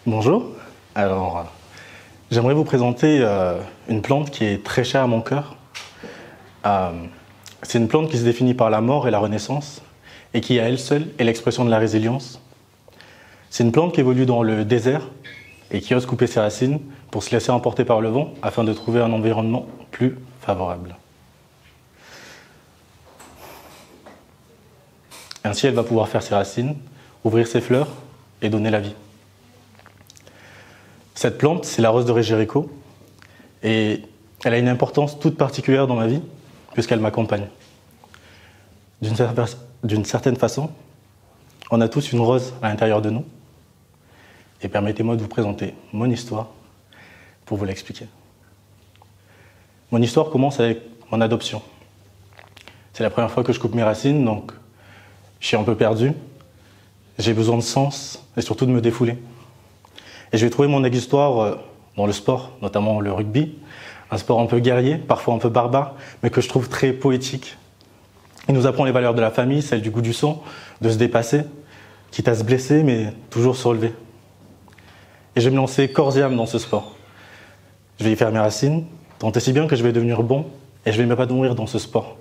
Bonjour, alors j'aimerais vous présenter une plante qui est très chère à mon cœur. C'est une plante qui se définit par la mort et la renaissance et qui à elle seule est l'expression de la résilience. C'est une plante qui évolue dans le désert et qui ose couper ses racines pour se laisser emporter par le vent afin de trouver un environnement plus favorable. Ainsi, elle va pouvoir faire ses racines, ouvrir ses fleurs et donner la vie. Cette plante, c'est la rose de Régérico et elle a une importance toute particulière dans ma vie puisqu'elle m'accompagne. D'une certaine façon, on a tous une rose à l'intérieur de nous et permettez-moi de vous présenter mon histoire pour vous l'expliquer. Mon histoire commence avec mon adoption. C'est la première fois que je coupe mes racines, donc je suis un peu perdu. J'ai besoin de sens et surtout de me défouler. Et je vais trouver mon histoire dans le sport, notamment le rugby, un sport un peu guerrier, parfois un peu barbare, mais que je trouve très poétique. Il nous apprend les valeurs de la famille, celle du goût du sang, de se dépasser, quitte à se blesser, mais toujours se relever. Et je vais me lancer corps et âme dans ce sport. Je vais y faire mes racines, tant et si bien que je vais devenir bon, et je vais m'épanouir dans ce sport.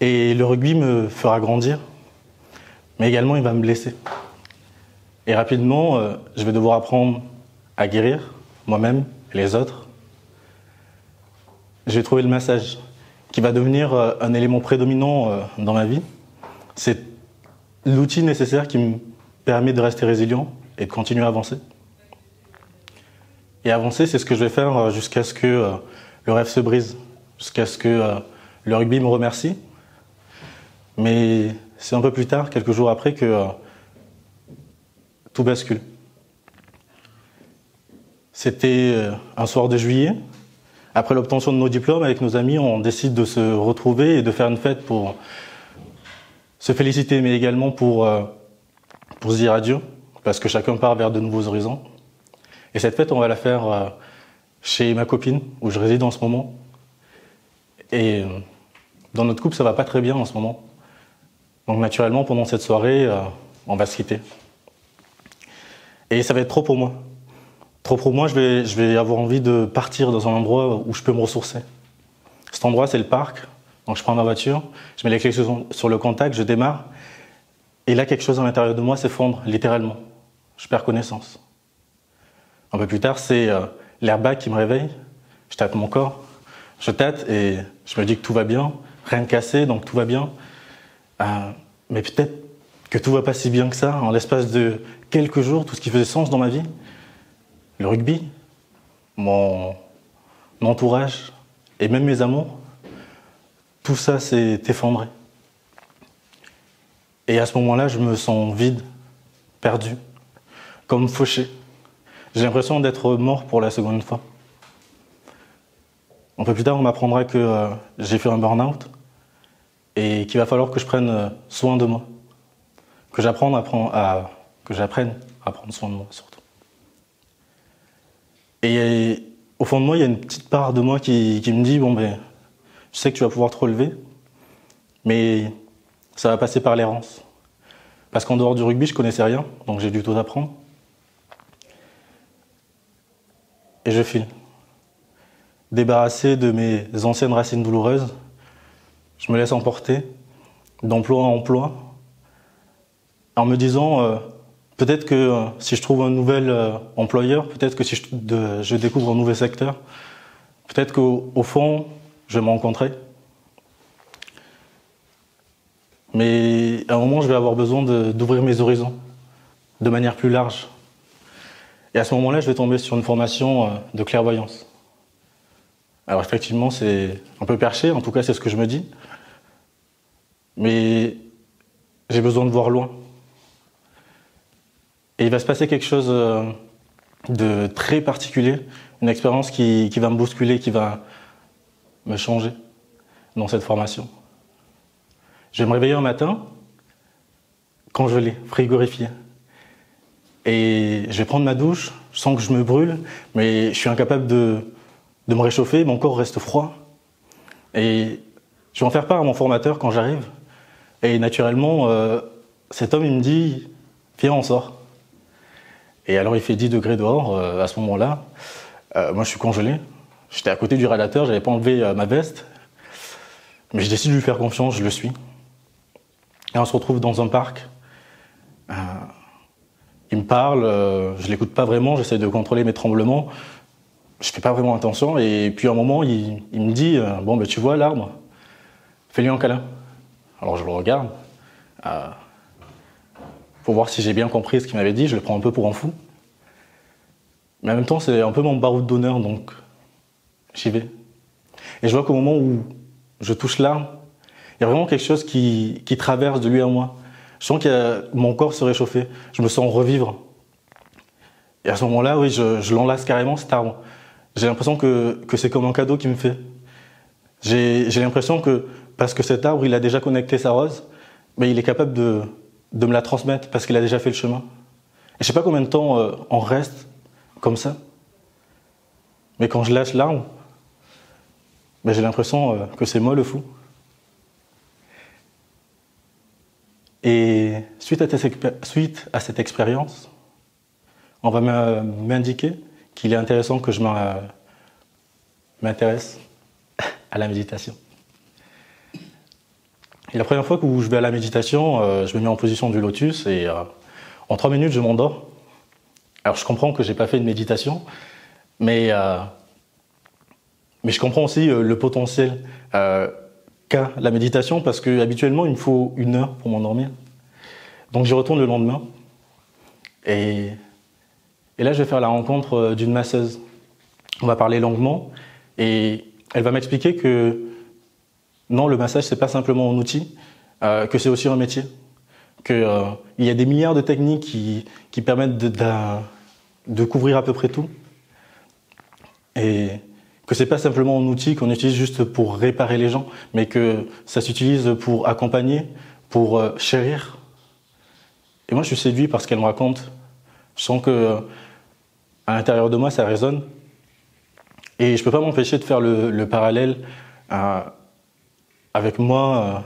Et le rugby me fera grandir, mais également il va me blesser. Et rapidement, je vais devoir apprendre à guérir moi-même et les autres. Je vais trouver le massage, qui va devenir un élément prédominant dans ma vie. C'est l'outil nécessaire qui me permet de rester résilient et de continuer à avancer. Et avancer, c'est ce que je vais faire jusqu'à ce que le rêve se brise, jusqu'à ce que le rugby me remercie. Mais c'est un peu plus tard, quelques jours après, que tout bascule. C'était un soir de juillet. Après l'obtention de nos diplômes, avec nos amis, on décide de se retrouver et de faire une fête pour se féliciter, mais également pour se dire adieu, parce que chacun part vers de nouveaux horizons. Et cette fête, on va la faire chez ma copine, où je réside en ce moment. Et dans notre couple, ça va pas très bien en ce moment. Donc naturellement, pendant cette soirée, on va se quitter. Et ça va être trop pour moi. Trop pour moi, je vais avoir envie de partir dans un endroit où je peux me ressourcer. Cet endroit, c'est le parc. Donc je prends ma voiture, je mets les clés sur le contact, je démarre. Et là, quelque chose à l'intérieur de moi s'effondre, littéralement. Je perds connaissance. Un peu plus tard, c'est l'airbag qui me réveille. Je tâte mon corps, je tâte et je me dis que tout va bien. Rien de cassé, donc tout va bien. Mais peut-être que tout va pas si bien que ça. En l'espace de quelques jours, tout ce qui faisait sens dans ma vie, le rugby, mon entourage et même mes amours, tout ça s'est effondré. Et à ce moment-là, je me sens vide, perdu, comme fauché. J'ai l'impression d'être mort pour la seconde fois. Un peu plus tard, on m'apprendra que j'ai fait un burn-out et qu'il va falloir que je prenne soin de moi, que j'apprenne à prendre soin de moi surtout. Et au fond de moi, il y a une petite part de moi qui me dit bon ben, je sais que tu vas pouvoir te relever, mais ça va passer par l'errance. Parce qu'en dehors du rugby, je connaissais rien, donc j'ai dû tout apprendre. Et je file. Débarrassé de mes anciennes racines douloureuses, je me laisse emporter d'emploi en emploi, en me disant peut-être que si je trouve un nouvel employeur, peut-être que si je découvre un nouvel secteur, peut-être qu'au fond, je vais me rencontrer. Mais à un moment, je vais avoir besoin d'ouvrir mes horizons de manière plus large. Et à ce moment-là, je vais tomber sur une formation de clairvoyance. Alors effectivement, c'est un peu perché, en tout cas c'est ce que je me dis. Mais j'ai besoin de voir loin. Et il va se passer quelque chose de très particulier, une expérience qui va me bousculer, qui va me changer dans cette formation. Je vais me réveiller un matin, congelé, frigorifié. Et je vais prendre ma douche, je sens que je me brûle, mais je suis incapable de me réchauffer, mon corps reste froid. Et je vais en faire part à mon formateur quand j'arrive. Et naturellement, cet homme, il me dit, viens, on sort. Et alors il fait 10 degrés dehors à ce moment-là. Moi je suis congelé. J'étais à côté du radiateur, j'avais pas enlevé ma veste. Mais je décide de lui faire confiance, je le suis. Et on se retrouve dans un parc. Il me parle, je l'écoute pas vraiment, j'essaie de contrôler mes tremblements. Je fais pas vraiment attention. Et puis à un moment, il me dit bon, ben, tu vois l'arbre, fais-lui un câlin. Alors je le regarde. Pour voir si j'ai bien compris ce qu'il m'avait dit, je le prends un peu pour un fou. Mais en même temps, c'est un peu mon baroud d'honneur, donc j'y vais. Et je vois qu'au moment où je touche l'arbre, il y a vraiment quelque chose qui traverse de lui à moi. Je sens que mon corps se réchauffer, je me sens revivre. Et à ce moment-là, oui, je l'enlace carrément, cet arbre. J'ai l'impression que c'est comme un cadeau qu'il me fait. J'ai l'impression que, parce que cet arbre, il a déjà connecté sa rose, mais il est capable de me la transmettre, parce qu'il a déjà fait le chemin. Et je sais pas combien de temps on reste comme ça. Mais quand je lâche l'arbre, ben j'ai l'impression que c'est moi le fou. Et suite à cette expérience, on va m'indiquer qu'il est intéressant que je m'intéresse à la méditation. Et la première fois que je vais à la méditation, je me mets en position du lotus et en 3 minutes, je m'endors. Alors je comprends que j'ai pas fait de méditation, mais je comprends aussi le potentiel qu'a la méditation parce que habituellement il me faut 1 heure pour m'endormir. Donc j'y retourne le lendemain et là je vais faire la rencontre d'une masseuse. On va parler longuement et elle va m'expliquer que non, le massage c'est pas simplement un outil, que c'est aussi un métier, que il y a des milliards de techniques qui permettent de couvrir à peu près tout et que c'est pas simplement un outil qu'on utilise juste pour réparer les gens, mais que ça s'utilise pour accompagner, pour chérir. Et moi, je suis séduit par ce qu'elle me raconte. Je sens que à l'intérieur de moi, ça résonne. Et je peux pas m'empêcher de faire le parallèle avec moi,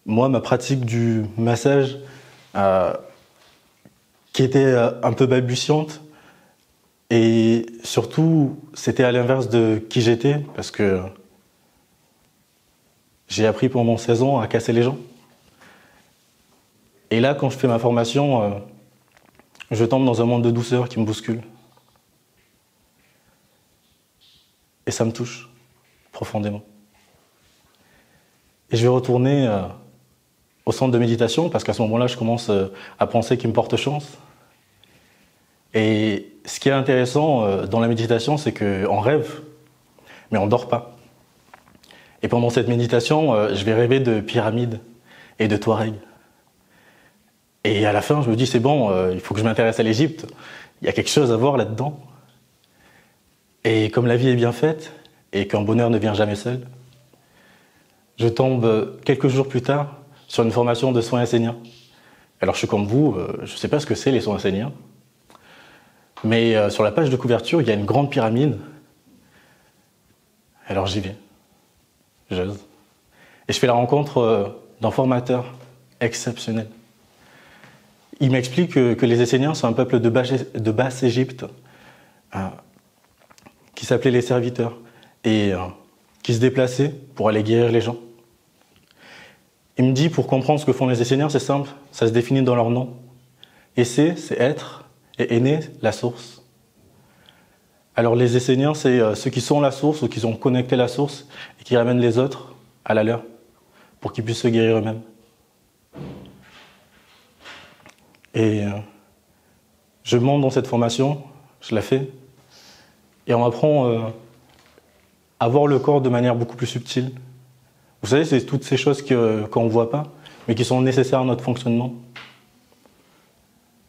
ma pratique du massage, qui était un peu balbutiante. Et surtout, c'était à l'inverse de qui j'étais, parce que j'ai appris pendant 16 ans à casser les gens. Et là, quand je fais ma formation, je tombe dans un monde de douceur qui me bouscule. Et ça me touche profondément. Et je vais retourner au centre de méditation, parce qu'à ce moment-là, je commence à penser qu'il me porte chance. Et ce qui est intéressant dans la méditation, c'est qu'on rêve, mais on ne dort pas. Et pendant cette méditation, je vais rêver de pyramides et de Touaregs. Et à la fin, je me dis, c'est bon, il faut que je m'intéresse à l'Égypte. Il y a quelque chose à voir là-dedans. Et comme la vie est bien faite, et qu'un bonheur ne vient jamais seul, je tombe quelques jours plus tard sur une formation de soins esséniens. Alors je suis comme vous, je ne sais pas ce que c'est les soins esséniens. Mais sur la page de couverture, il y a une grande pyramide. Alors j'y vais. J'ose. Et je fais la rencontre d'un formateur exceptionnel. Il m'explique que les Esséniens sont un peuple de Basse-Égypte qui s'appelait les serviteurs et qui se déplaçaient pour aller guérir les gens. Il me dit, pour comprendre ce que font les Esséniens, c'est simple, ça se définit dans leur nom. Essé, c'est être, et Éné, la source. Alors les Esséniens, c'est ceux qui sont la source ou qui ont connecté la source et qui ramènent les autres à la leur pour qu'ils puissent se guérir eux-mêmes. Et je monte dans cette formation, je la fais, et on m'apprend à voir le corps de manière beaucoup plus subtile. Vous savez, c'est toutes ces choses qu'on ne voit pas, mais qui sont nécessaires à notre fonctionnement.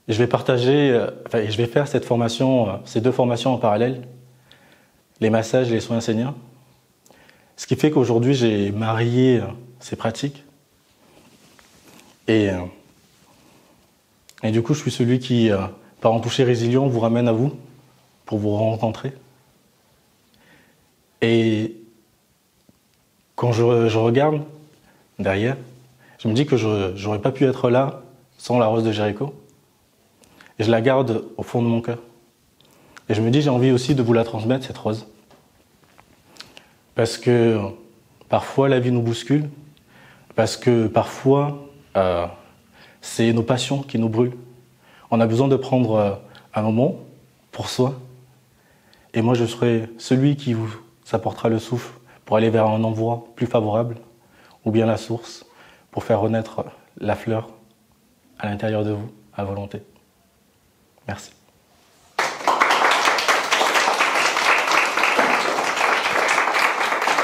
Et je vais je vais faire cette formation, ces 2 formations en parallèle, les massages et les soins esséniens. Ce qui fait qu'aujourd'hui, j'ai marié ces pratiques. Et du coup, je suis celui qui, par un toucher résilient, vous ramène à vous pour vous rencontrer. Et quand je regarde derrière, je me dis que je n'aurais pas pu être là sans la rose de Jéricho. Et je la garde au fond de mon cœur. Et je me dis, j'ai envie aussi de vous la transmettre, cette rose. Parce que parfois, la vie nous bouscule. Parce que parfois, c'est nos passions qui nous brûlent. On a besoin de prendre un moment pour soi. Et moi, je serai celui qui vous apportera le souffle pour aller vers un endroit plus favorable, ou bien la source, pour faire renaître la fleur à l'intérieur de vous, à volonté. Merci.